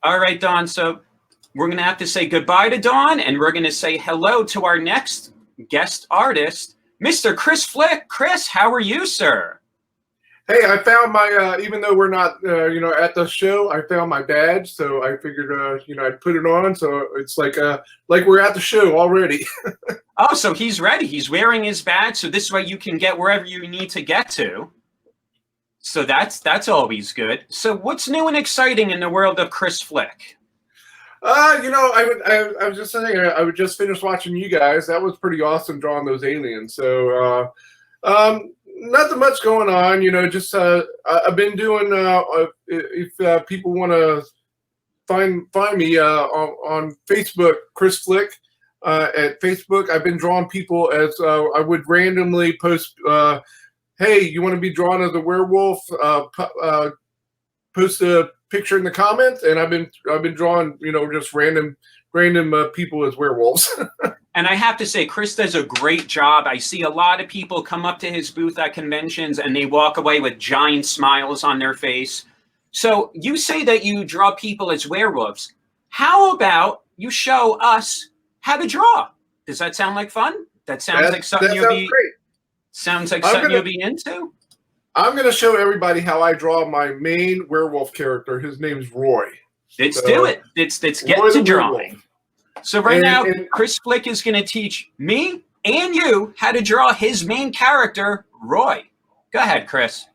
All right, Dawn. So we're going to have to say goodbye to Dawn, and we're going to say hello to our next guest artist, Mr. Chris Flick. Chris, how are you, sir? Hey, I found my, even though we're not, at the show, I found my badge. So I figured, I'd put it on. So it's like we're at the show already. Oh, so he's ready. He's wearing his badge. So this way you can get wherever you need to get to. So that's always good. So what's new and exciting in the world of Chris Flick? I was just saying, I would just finish watching you guys. That was pretty awesome drawing those aliens. So, nothing much going on, just I've been doing if people want to find me on Facebook, Chris Flick at Facebook. I've been drawing people as I would randomly post, hey, you want to be drawn as a werewolf? Post a picture in the comments, and I've been drawing, just random people as werewolves. And I have to say, Chris does a great job. I see a lot of people come up to his booth at conventions and they walk away with giant smiles on their face. So you say that you draw people as werewolves. How about you show us how to draw? Does that sound like fun? That sounds like something you'll be great. Sounds like something you'll be into? I'm going to show everybody how I draw my main werewolf character. His name's Roy. Let's do it. Let's get to drawing. So now, Chris Flick is going to teach me and you how to draw his main character, Roy. Go ahead, Chris.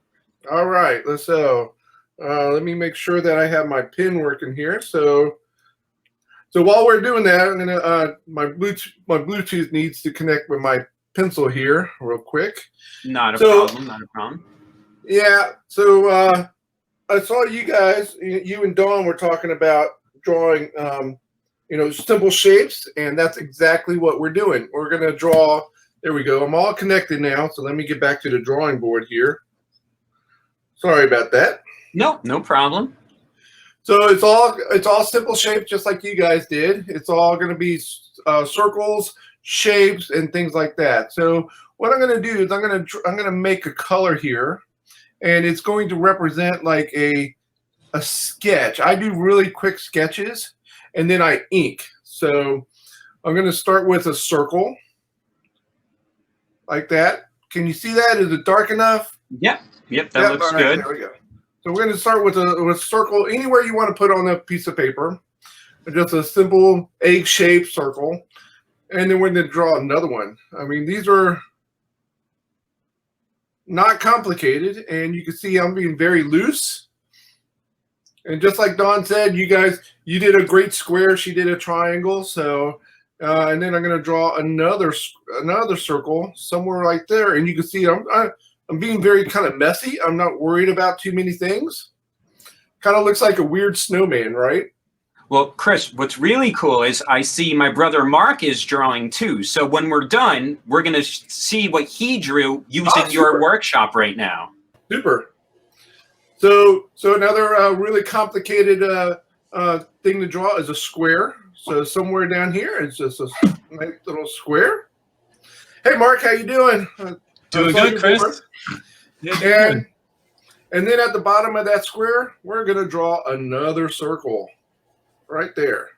All right. Let me make sure that I have my pen working here. So while we're doing that, I'm gonna my Bluetooth needs to connect with my pencil here real quick. Not a problem. Yeah. So I saw you guys, you and Dawn were talking about drawing. Simple shapes, and that's exactly what we're doing. We're going to draw. There we go. I'm all connected now, so let me get back to the drawing board here. Sorry about that. No problem. So it's all simple shapes, just like you guys did. It's all going to be circles, shapes, and things like that. So what I'm going to do is I'm going to make a color here, and it's going to represent like a sketch. I do really quick sketches. And then I ink. So I'm going to start with a circle like that. Can you see that? Is it dark enough? Yep. That looks good. There we go. So we're going to start with a circle anywhere you want to put on a piece of paper. Just a simple egg-shaped circle. And then we're going to draw another one. I mean, these are not complicated. And you can see I'm being very loose. And just like Dawn said, you did a great square. She did a triangle. So, and then I'm going to draw another circle somewhere right there. And you can see I'm being very kind of messy. I'm not worried about too many things. Kind of looks like a weird snowman, right? Well, Chris, what's really cool is I see my brother Mark is drawing too. So when we're done, we're going to see what he drew using your workshop right now. Super. So another really complicated thing to draw is a square. So somewhere down here, it's just a nice little square. Hey, Mark, how you doing? Doing good, Chris. And then at the bottom of that square, we're going to draw another circle right there.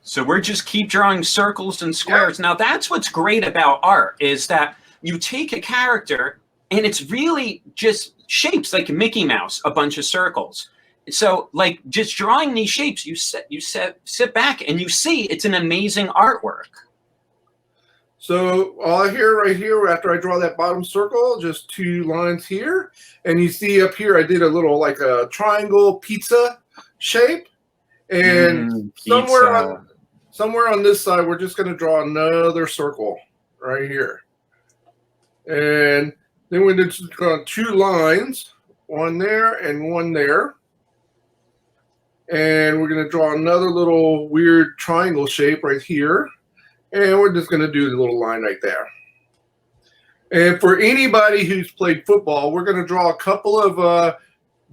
So we're just keep drawing circles and squares. Yeah. Now, that's what's great about art is that you take a character and it's really just shapes like Mickey Mouse, a bunch of circles. So like just drawing these shapes, you sit back and you see it's an amazing artwork. So right here, after I draw that bottom circle, just 2 lines here. And you see up here, I did a little like a triangle pizza shape. And somewhere on this side, we're just going to draw another circle right here. And then we did 2 lines, one there and one there. And we're going to draw another little weird triangle shape right here. And we're just going to do the little line right there. And for anybody who's played football, we're going to draw a couple of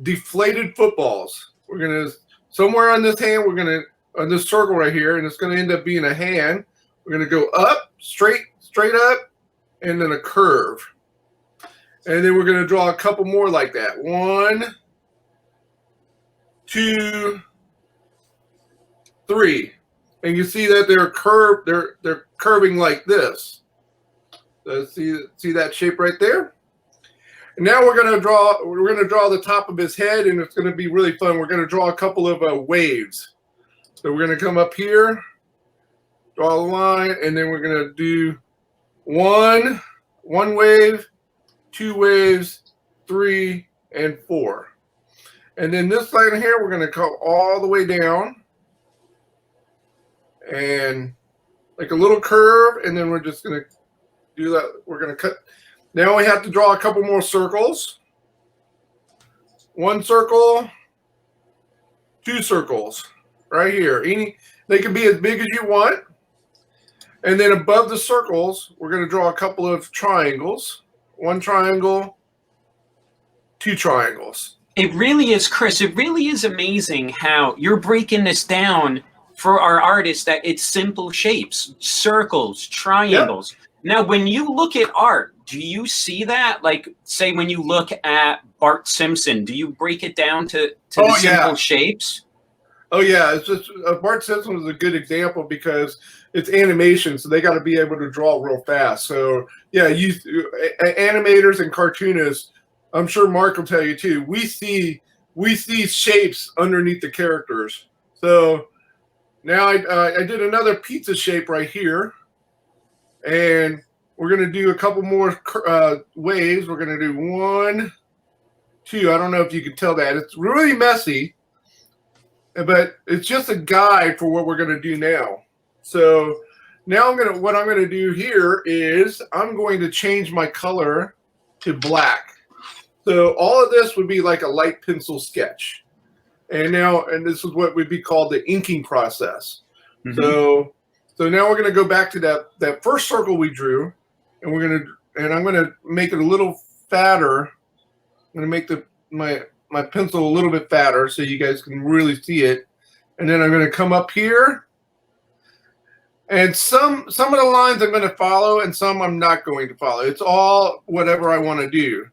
deflated footballs. We're going to, somewhere on this hand, on this circle right here, and it's going to end up being a hand. We're going to go up, straight up, and then a curve. And then we're going to draw a couple more like that. 1, 2, 3. And you see that they're curved. They're curving like this. So see that shape right there? And now we're gonna draw the top of his head, and it's gonna be really fun. We're gonna draw a couple of waves. So we're gonna come up here, draw a line, and then we're gonna do one wave, 2 waves, 3, and 4. And then this line here, we're gonna come all the way down, and like a little curve, and then we're just gonna do that. We're gonna cut. Now we have to draw a couple more circles. 1 circle, 2 circles, right here. They can be as big as you want. And then above the circles, we're gonna draw a couple of triangles. 1 triangle, 2 triangles. It really is, Chris. It really is amazing how you're breaking this down for our artists, that it's simple shapes, circles, triangles. Yep. Now, when you look at art, do you see that? Like, say, when you look at Bart Simpson, do you break it down to the simple shapes? Oh, yeah. It's just Bart Simpson is a good example because it's animation, so they got to be able to draw real fast. So, yeah, animators and cartoonists, I'm sure Mark will tell you too, we see shapes underneath the characters. So now I did another pizza shape right here, and we're going to do a couple more waves. We're going to do 1, 2. I don't know if you can tell that. It's really messy, but it's just a guide for what we're going to do now. So now what I'm going to do here is I'm going to change my color to black. So all of this would be like a light pencil sketch. And this is what would be called the inking process. Mm-hmm. So now we're going to go back to that first circle we drew, and I'm going to make it a little fatter. I'm going to make my pencil a little bit fatter so you guys can really see it. And then I'm going to come up here, and some of the lines I'm going to follow, and some I'm not going to follow. It's all whatever I want to do.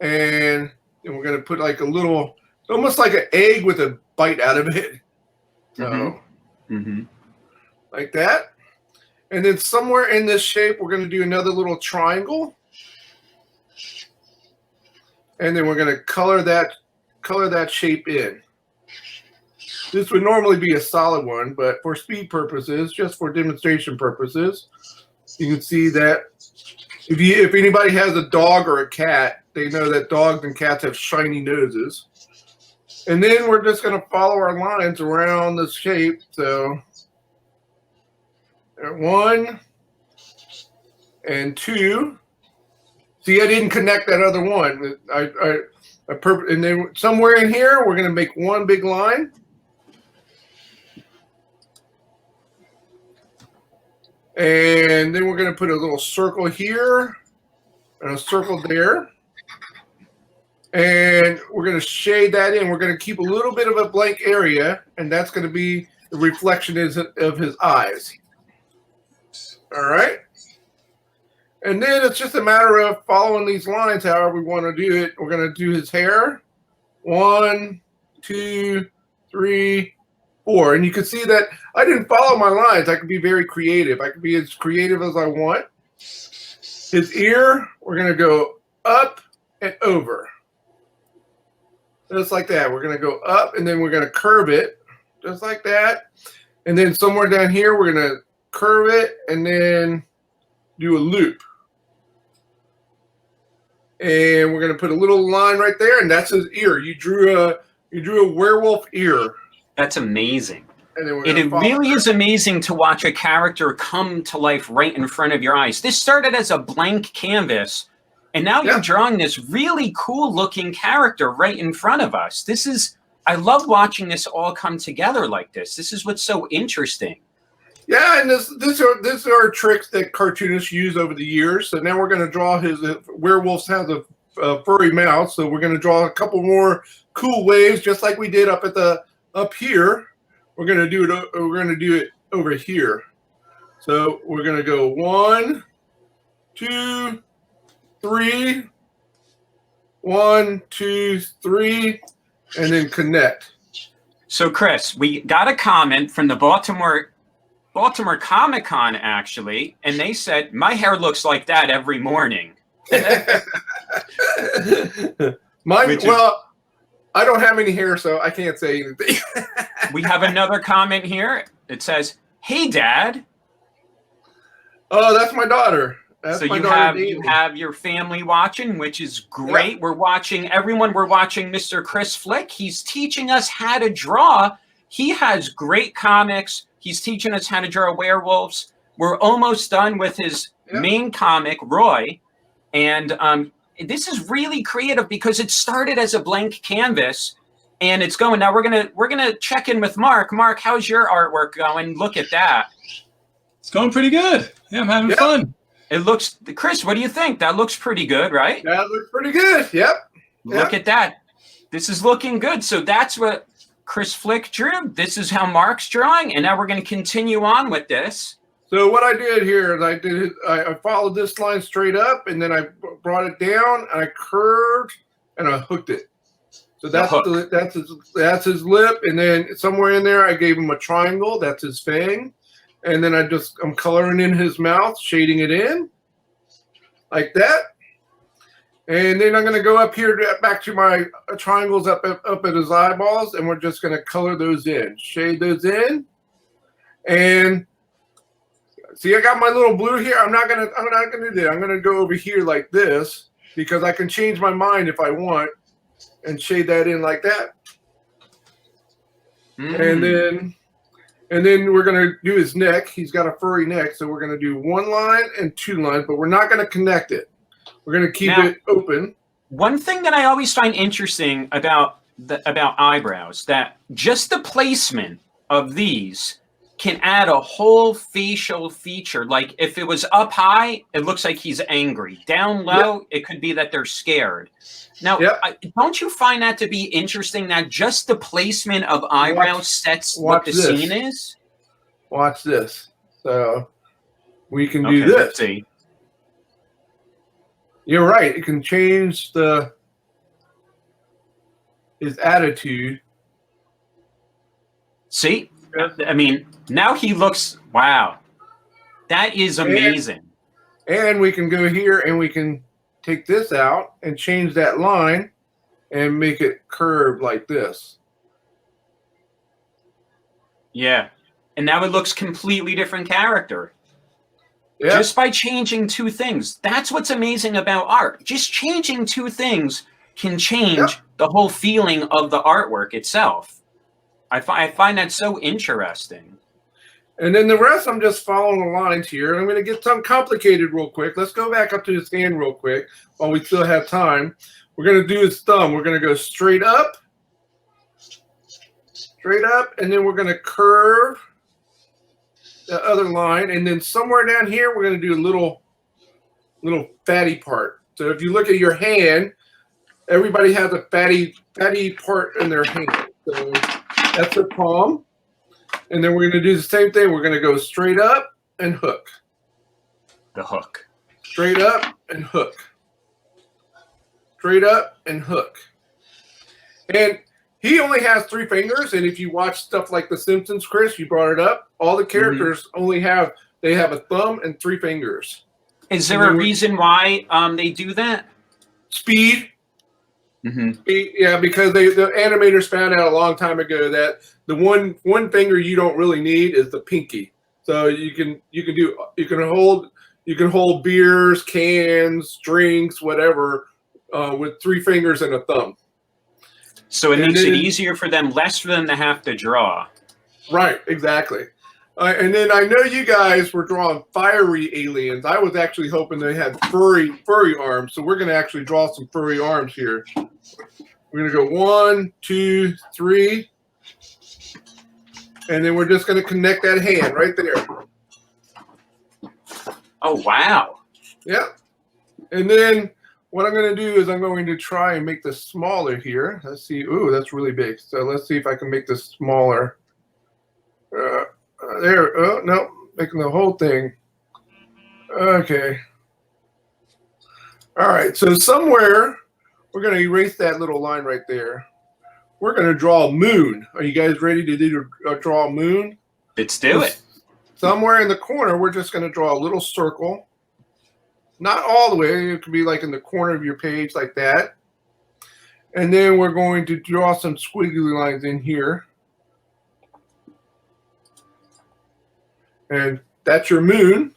And then we're going to put like a little, almost like an egg with a bite out of it. So, like that. And then somewhere in this shape, we're going to do another little triangle. And then we're going to color that shape in. This would normally be a solid one, but for speed purposes, just for demonstration purposes, you can see that if anybody has a dog or a cat, they know that dogs and cats have shiny noses. And then we're just going to follow our lines around the shape. So 1 and 2. See, I didn't connect that other one. And then somewhere in here, we're going to make one big line. And then we're going to put a little circle here and a circle there. And we're going to shade that in. We're going to keep a little bit of a blank area, and that's going to be the reflection of his eyes. All right. And then it's just a matter of following these lines however we want to do it. We're going to do his hair. 1, 2, 3, 4. And you can see that I didn't follow my lines. I can be very creative. I can be as creative as I want. His ear, we're going to go up and over. Just like that. We're going to go up, and then we're going to curve it just like that. And then somewhere down here, we're going to curve it and then do a loop. And we're going to put a little line right there, and that's his ear. You drew a werewolf ear. That's amazing. And then it really is amazing to watch a character come to life right in front of your eyes. This started as a blank canvas, and now you're drawing this really cool looking character right in front of us. I love watching this all come together like this. This is what's so interesting. Yeah, and these are tricks that cartoonists use over the years. So now we're going to draw his werewolf has a furry mouth. So we're going to draw a couple more cool waves, just like we did up here. We're going to do it. We're going to do it over here. So we're going to go 1, 2, 3. 1, 2, 3, and then connect. So, Chris, we got a comment from the Baltimore Comic-Con, actually, and they said, my hair looks like that every morning. Well, I don't have any hair, so I can't say anything. We have another comment here. It says, hey, Dad. Oh, that's my daughter. That's so my you daughter, have your family watching, which is great. Yep. We're watching Mr. Chris Flick. He's teaching us how to draw. He has great comics. He's teaching us how to draw werewolves. We're almost done with his main comic, Roy. And this is really creative because it started as a blank canvas and it's going. Now we're gonna check in with Mark. Mark, how's your artwork going? Look at that. It's going pretty good. Yeah, I'm having fun. It looks, Chris, what do you think? That looks pretty good, right? That looks pretty good. Yep. Look at that. This is looking good. So that's what Chris Flick drew. This is how Mark's drawing. And now we're going to continue on with this. So what I did here is I followed this line straight up and then I brought it down and I curved and I hooked it. So that's his lip. And then somewhere in there, I gave him a triangle. That's his fang. And then I'm coloring in his mouth, shading it in like that. And then I'm going to go up here back to my triangles up at his eyeballs, and we're just going to color those in, shade those in. And see, I got my little blue here. I'm not going to do that. I'm going to go over here like this because I can change my mind if I want and shade that in like that. And then we're going to do his neck. He's got a furry neck, so we're going to do one line and two lines, but we're not going to connect it. We're going to keep it open. One thing that I always find interesting about eyebrows, that just the placement of these can add a whole facial feature. Like if it was up high, it looks like he's angry. Down low, it could be that they're scared. Now, don't you find that to be interesting that just the placement of eyebrows sets what the scene is? Watch this. So we can do this. Let's see. You're right. It can change his attitude. See? I mean, now he looks, wow. That is amazing. And we can go here and we can take this out and change that line and make it curved like this. Yeah. And now it looks completely different character. Yeah. Just by changing two things. That's what's amazing about art. Just changing two things can change the whole feeling of the artwork itself. I find that so interesting. And then the rest, I'm just following the lines here. I'm going to get something complicated real quick. Let's go back up to his hand real quick while we still have time. We're going to do his thumb. We're going to go straight up, and then we're going to curve the other line. And then somewhere down here, we're going to do a little fatty part. So if you look at your hand, everybody has a fatty part in their hand. So that's their palm. And then we're going to do the same thing. We're going to go straight up and hook. The hook. Straight up and hook. Straight up and hook. And he only has 3 fingers. And if you watch stuff like The Simpsons, Chris, you brought it up. All the characters only have a thumb and 3 fingers. Is there a reason why they do that? Speed. Yeah, because the animators found out a long time ago that the one finger you don't really need is the pinky. So you can hold beers, cans, drinks, whatever, with 3 fingers and a thumb. So it makes it easier for them, less for them to have to draw. Right, exactly. And then I know you guys were drawing fiery aliens. I was actually hoping they had furry arms. So we're going to actually draw some furry arms here. We're going to go 1, 2, 3. And then we're just going to connect that hand right there. Oh, wow. Yeah. And then what I'm going to do is I'm going to try and make this smaller here. Let's see. Ooh, that's really big. So let's see if I can make this smaller. There. Oh, no. Making the whole thing. Okay. All right. So somewhere we're going to erase that little line right there. we're going to draw a moon. Are you guys ready to draw a moon? Let's do it. Somewhere in the corner, we're just going to draw a little circle. Not all the way. It could be like in the corner of your page like that. And then we're going to draw some squiggly lines in here. And that's your moon.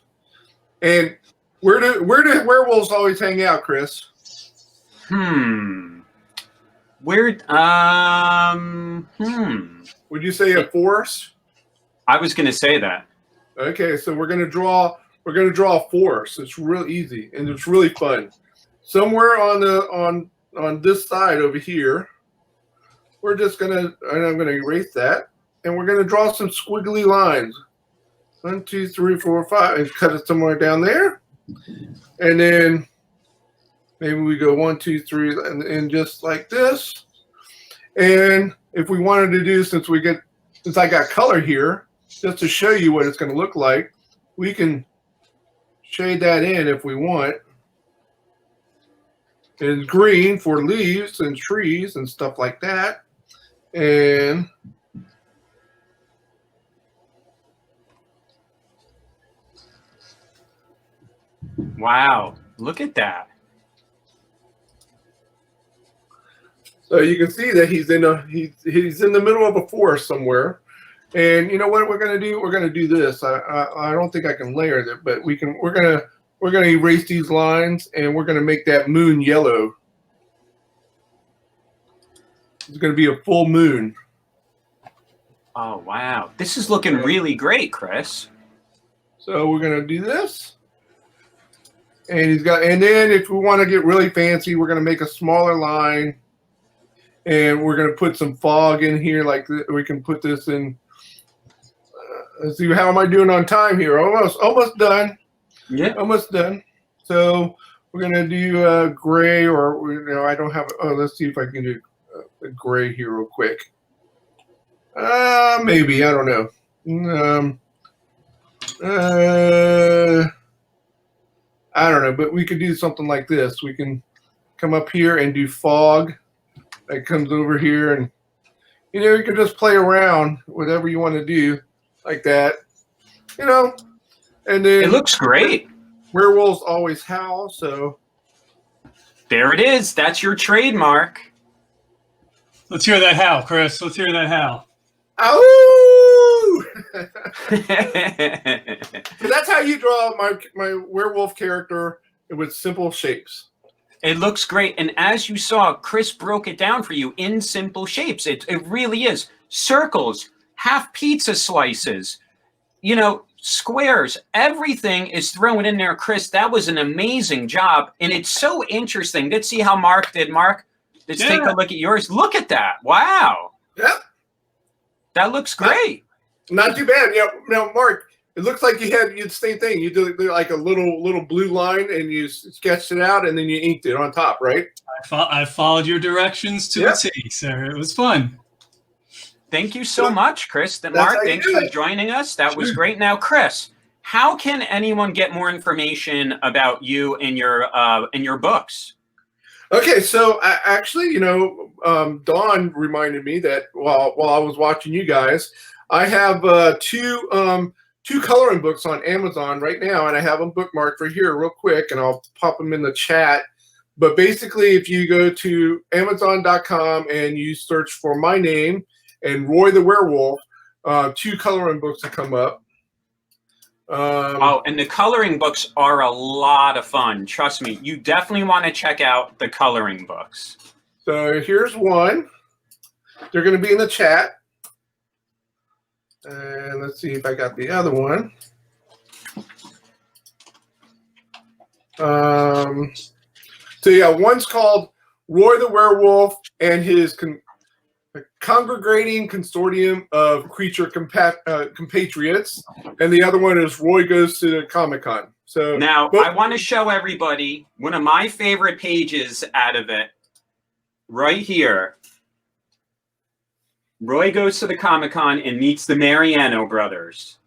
And where do werewolves always hang out, Chris? Would you say a forest? I was going to say that. Okay, so we're gonna draw a forest. It's real easy and it's really fun. Somewhere on this side over here, we're just gonna, and I'm gonna erase that, and we're gonna draw some squiggly lines. 1, 2, 3, 4, 5, and cut it somewhere down there. And then maybe we go 1, 2, 3, and just like this. And if we wanted to do, since I got color here, just to show you what it's going to look like, we can shade that in if we want. And green for leaves and trees and stuff like that. And wow, look at that. So you can see that he's in the middle of a forest somewhere. And you know what we're going to do? We're going to do this. I don't think I can layer it, but we're going to erase these lines, and we're going to make that moon yellow. It's going to be a full moon. Oh wow, this is looking really great, Chris. So we're going to do this, and and then if we want to get really fancy, we're going to make a smaller line, and we're going to put some fog in here, like we can put this in. Let's see, how am I doing on time here? Almost done. Yeah, almost done. So we're gonna do gray, or I don't have. Oh, let's see if I can do a gray here real quick. Maybe, I don't know. I don't know, but we could do something like this. We can come up here and do fog. That comes over here, and you can just play around whatever you want to do. Like that, and then it looks great. Werewolves always howl, so there it is. That's your trademark. Let's hear that howl, Chris. Let's hear that howl. Awooooo! So that's how you draw my werewolf character with simple shapes. It looks great, and as you saw, Chris broke it down for you in simple shapes. It really is circles. Half pizza slices, squares, everything is thrown in there. Chris, that was an amazing job. And it's so interesting. Let's see how Mark did. Mark, let's take a look at yours. Look at that. Wow. Yep. That looks great. Not too bad. Yeah. Now, Mark, it looks like you had the same thing. You did like a little blue line, and you sketched it out, and then you inked it on top, right? I followed your directions to a T, sir. It was fun. Thank you so much, Chris. Mark, thanks for joining us. That was great. Now, Chris, how can anyone get more information about you and your books? Okay, so actually, Dawn reminded me that while I was watching you guys, I have two coloring books on Amazon right now, and I have them bookmarked right here real quick, and I'll pop them in the chat. But basically, if you go to Amazon.com and you search for my name and Roy the Werewolf, 2 coloring books will come up. And the coloring books are a lot of fun. Trust me, you definitely want to check out the coloring books. So here's one. They're going to be in the chat. And let's see if I got the other one. So yeah, one's called Roy the Werewolf and his Congregating Consortium of Creature Compatriots, and the other one is Roy Goes to the Comic-Con. So now I want to show everybody one of my favorite pages out of it right here. Roy goes to the Comic-Con and meets the Mariano brothers.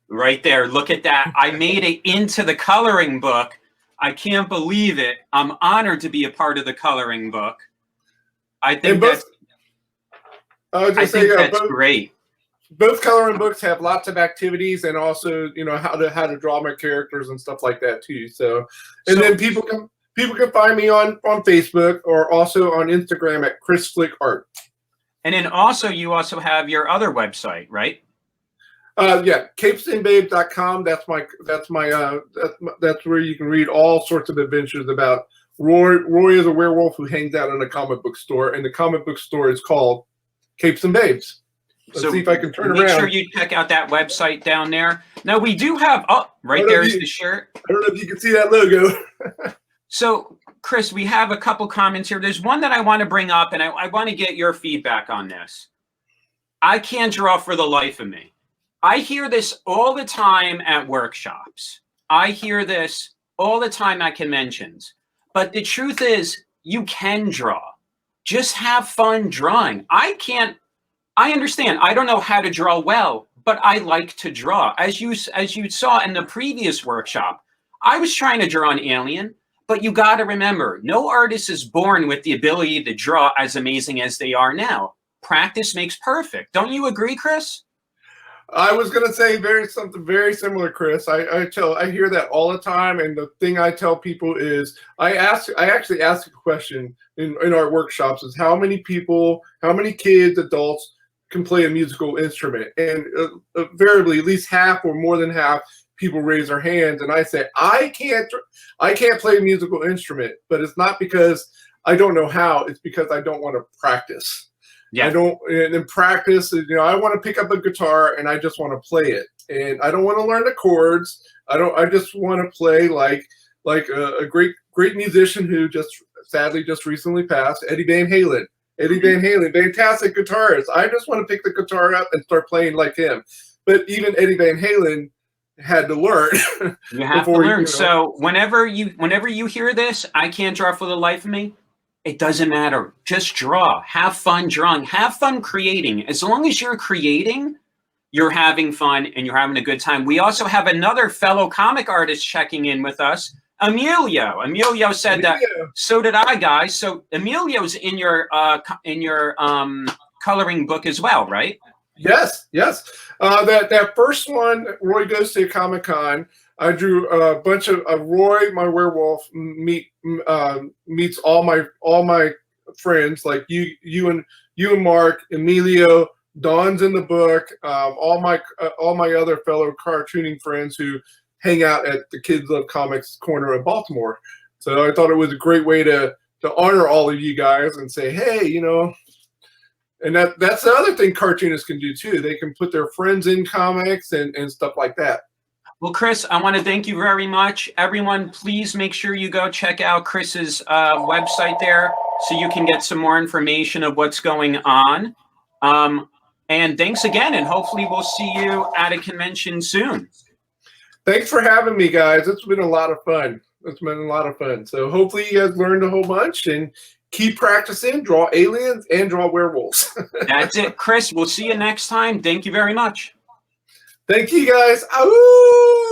Right there, look at that. I made it into the coloring book. I can't believe it. I'm honored to be a part of the coloring book. I think both, that's great. Both coloring books have lots of activities and also, you know, how to draw my characters and stuff like that too. So, and then people can find me on Facebook or also on Instagram at Chris Flick Art. And then also you also have your other website, right? Yeah, capesandbabes.com. That's where you can read all sorts of adventures about Roy. Roy is a werewolf who hangs out in a comic book store, and the comic book store is called Capes and Babes. Let's see if I can turn around. Make sure you check out that website down there. Now we do have, there's the shirt. I don't know if you can see that logo. So, Chris, we have a couple comments here. There's one that I want to bring up, and I want to get your feedback on this. I can't draw for the life of me. I hear this all the time at workshops. I hear this all the time at conventions. But the truth is, you can draw. Just have fun drawing. I understand. I don't know how to draw well, but I like to draw. As you saw in the previous workshop, I was trying to draw an alien, but you got to remember, no artist is born with the ability to draw as amazing as they are now. Practice makes perfect. Don't you agree, Chris? I was going to say something very similar, Chris. I hear that all the time, and the thing I tell people is I actually ask a question in our workshops is how many kids, adults can play a musical instrument, and invariably at least half or more than half people raise their hands, and I say I can't play a musical instrument, but it's not because I don't know how, it's because I don't want to practice. Yeah. I don't, and in practice, you know, I want to pick up a guitar and I just want to play it, and I don't want to learn the chords. I just want to play like a great musician who sadly just recently passed, Eddie Van Halen. Eddie Van Halen, fantastic guitarist. I just want to pick the guitar up and start playing like him. But even Eddie Van Halen had to learn. You have to learn. So whenever you hear this, I can't draw for the life of me. It doesn't matter. Just draw. Have fun drawing. Have fun creating. As long as you're creating, you're having fun and you're having a good time. We also have another fellow comic artist checking in with us, Emilio. Emilio said that. So did I, guys. So Emilio's in your coloring book as well, right? Yes. That first one, Roy Goes to Comic-Con, I drew a bunch of Roy, my werewolf, meets all my friends, like you and Mark, Emilio, Don's in the book, all my other fellow cartooning friends who hang out at the Kids Love Comics corner of Baltimore. So I thought it was a great way to honor all of you guys and say, hey, you know. And that's the other thing cartoonists can do too. They can put their friends in comics and stuff like that. Well, Chris, I want to thank you very much. Everyone, please make sure you go check out Chris's website there so you can get some more information of what's going on. And thanks again, and hopefully we'll see you at a convention soon. Thanks for having me, guys. It's been a lot of fun. So hopefully you guys learned a whole bunch, and keep practicing, draw aliens and draw werewolves. That's it, Chris. We'll see you next time. Thank you very much. Thank you, guys. Awooooo!